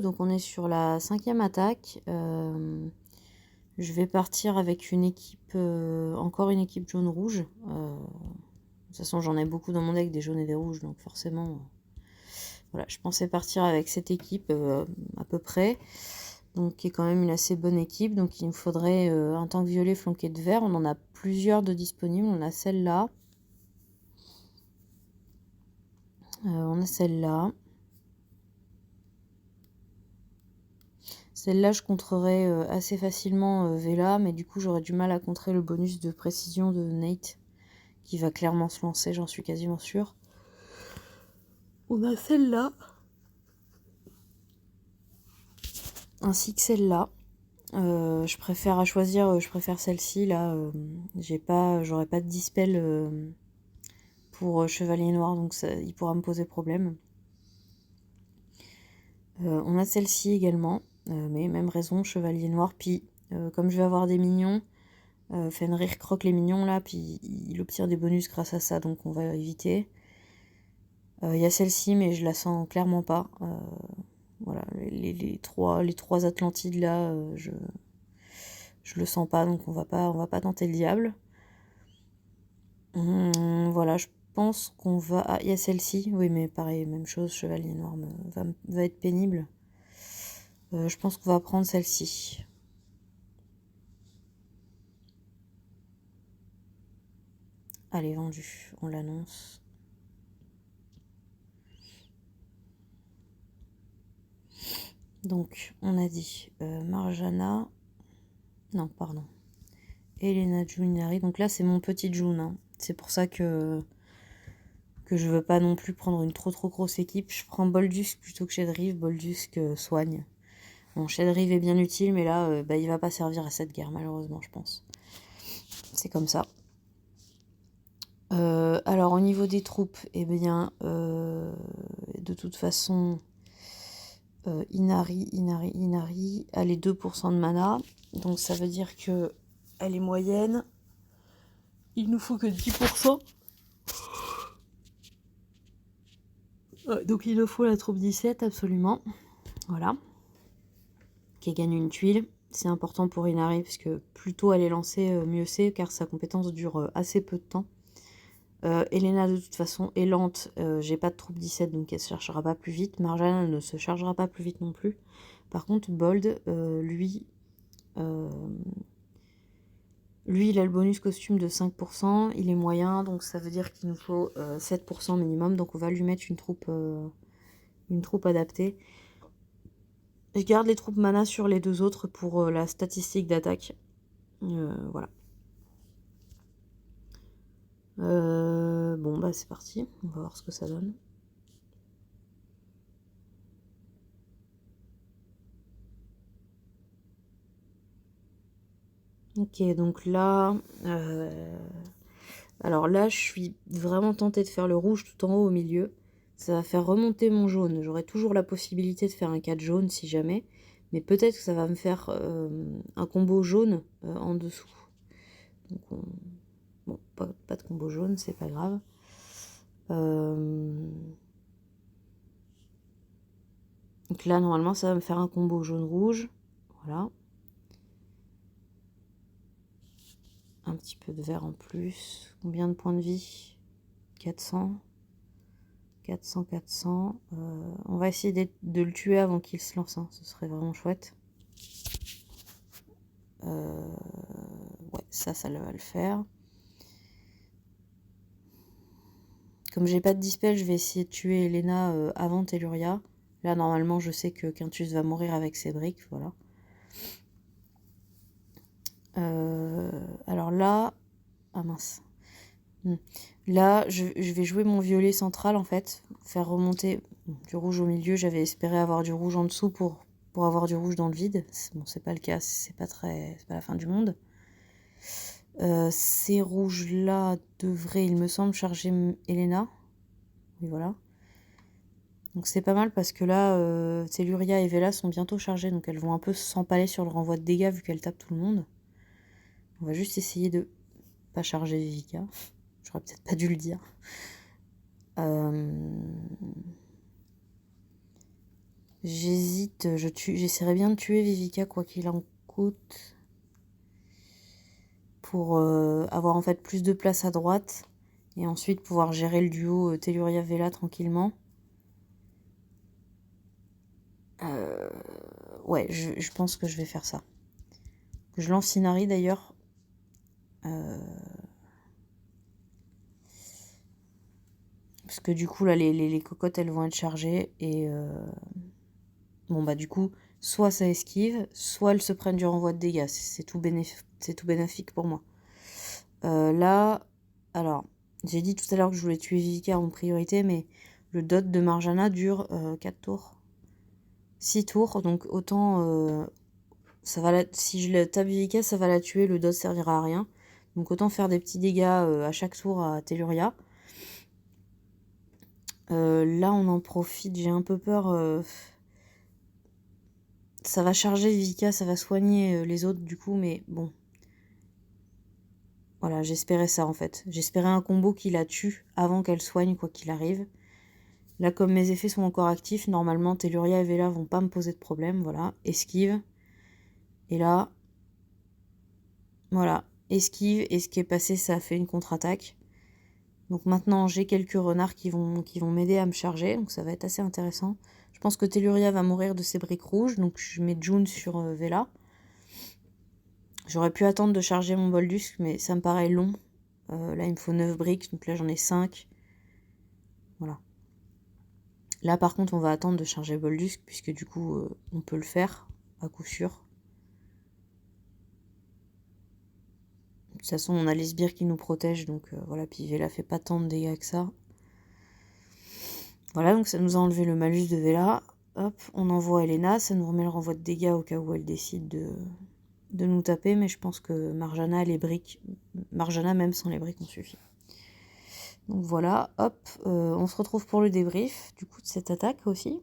Donc on est sur la 5e attaque. Je vais partir avec une équipe, encore une équipe jaune-rouge. De toute façon, j'en ai beaucoup dans mon deck, des jaunes et des rouges, donc forcément, voilà, je pensais partir avec cette équipe à peu près. Donc qui est quand même une assez bonne équipe. Donc il me faudrait un tank violet flanqué de vert. On en a plusieurs de disponibles. On a celle-là. On a celle-là. Celle-là, je contrerai assez facilement Vela, mais du coup, j'aurais du mal à contrer le bonus de précision de Nate, qui va clairement se lancer, j'en suis quasiment sûre. On a celle-là, ainsi que celle-là. Je préfère à choisir, je préfère celle-ci, là. J'aurais pas de dispel pour Chevalier Noir, donc ça, il pourra me poser problème. On a celle-ci également, mais même raison, Chevalier Noir. Puis, comme je vais avoir des minions, Fenrir croque les mignons là, puis il obtient des bonus grâce à ça, donc on va éviter. Il y a celle-ci, mais je la sens clairement pas. Voilà, les trois Atlantides là, je le sens pas, donc on va pas tenter le diable. Voilà, je pense qu'on va... Ah, il y a celle-ci, oui, mais pareil, même chose, Chevalier Noir va être pénible. Je pense qu'on va prendre celle-ci. Allez, vendu, on l'annonce. Donc, on a dit Marjana. Non, pardon. Elena Juninari. Donc là, c'est mon petit June. Hein. C'est pour ça que je veux pas non plus prendre une trop grosse équipe. Je prends Boldusk plutôt que Shedrive. Boldusk soigne. Bon, Shedrive est bien utile, mais là, il va pas servir à cette guerre, malheureusement, je pense. C'est comme ça. Alors, au niveau des troupes, eh bien, de toute façon, Inari, elle est 2% de mana. Donc, ça veut dire que elle est moyenne. Il nous faut que 10%. Donc, il nous faut la troupe 17, absolument. Voilà. Qui gagne une tuile. C'est important pour Inari, parce que plus tôt elle est lancée, mieux c'est, car sa compétence dure assez peu de temps. Elena, de toute façon, est lente. J'ai pas de troupe 17, donc elle se chargera pas plus vite. Marjana ne se chargera pas plus vite non plus. Par contre, Bold, lui, il a le bonus costume de 5%. Il est moyen, donc ça veut dire qu'il nous faut 7% minimum. Donc on va lui mettre une troupe adaptée. Je garde les troupes mana sur les deux autres pour la statistique d'attaque. Voilà. Bon, bah c'est parti. On va voir ce que ça donne. Ok, donc là... alors là, je suis vraiment tentée de faire le rouge tout en haut au milieu. Ça va faire remonter mon jaune. J'aurai toujours la possibilité de faire un 4 jaune si jamais. Mais peut-être que ça va me faire un combo jaune en dessous. Donc bon, pas de combo jaune, c'est pas grave. Donc là, normalement, ça va me faire un combo jaune-rouge. Voilà. Un petit peu de vert en plus. Combien de points de vie? 400. 400. On va essayer de le tuer avant qu'il se lance. Hein. Ce serait vraiment chouette. Ouais, ça va le faire. Comme j'ai pas de dispel, je vais essayer de tuer Elena avant Telluria. Là, normalement, je sais que Quintus va mourir avec ses briques. Voilà. Alors là... Ah mince. Là, je vais jouer mon violet central, en fait. Faire remonter du rouge au milieu. J'avais espéré avoir du rouge en dessous pour avoir du rouge dans le vide. Bon, c'est pas le cas. C'est pas la fin du monde. Ces rouges-là devraient, il me semble, charger Elena. Oui, voilà. Donc c'est pas mal parce que là, Telluria et Vela sont bientôt chargées. Donc elles vont un peu s'empaler sur le renvoi de dégâts vu qu'elles tapent tout le monde. On va juste essayer de pas charger Vivica. J'aurais peut-être pas dû le dire. J'hésite, j'essaierai bien de tuer Vivica quoi qu'il en coûte. Pour avoir en fait plus de place à droite. Et ensuite pouvoir gérer le duo Telluria-Vela tranquillement. Ouais, je pense que je vais faire ça. Je lance Inari d'ailleurs. Parce que du coup, là, les cocottes, elles vont être chargées. Et bon, bah du coup, soit ça esquive, soit elles se prennent du renvoi de dégâts. C'est tout bénéfique pour moi. Là, alors, j'ai dit tout à l'heure que je voulais tuer Vivica en priorité, mais le dot de Marjana dure 4 tours. 6 tours, donc autant... si je la tape Vivica, ça va la tuer, le dot servira à rien. Donc autant faire des petits dégâts à chaque tour à Telluria. Là, on en profite, j'ai un peu peur... Ça va charger Vivica, ça va soigner les autres du coup, mais bon. Voilà, j'espérais ça en fait. J'espérais un combo qui la tue avant qu'elle soigne quoi qu'il arrive. Là, comme mes effets sont encore actifs, normalement Telluria et Vela vont pas me poser de problème. Voilà, esquive. Et là, voilà, esquive. Et ce qui est passé, ça a fait une contre-attaque. Donc maintenant, j'ai quelques renards qui vont m'aider à me charger. Donc ça va être assez intéressant. Je pense que Telluria va mourir de ses briques rouges. Donc je mets June sur Vela. J'aurais pu attendre de charger mon Boldusk, mais ça me paraît long. Là, il me faut 9 briques, donc là, j'en ai 5. Voilà. Là, par contre, on va attendre de charger Boldusk, puisque du coup, on peut le faire, à coup sûr. De toute façon, on a les sbires qui nous protègent, donc voilà. Puis Vela fait pas tant de dégâts que ça. Voilà, donc ça nous a enlevé le malus de Vela. Hop, on envoie Elena, ça nous remet le renvoi de dégâts au cas où elle décide de nous taper, mais je pense que Marjana, les briques... Marjana, même sans les briques, on suffit. Donc voilà, hop, on se retrouve pour le débrief du coup de cette attaque aussi.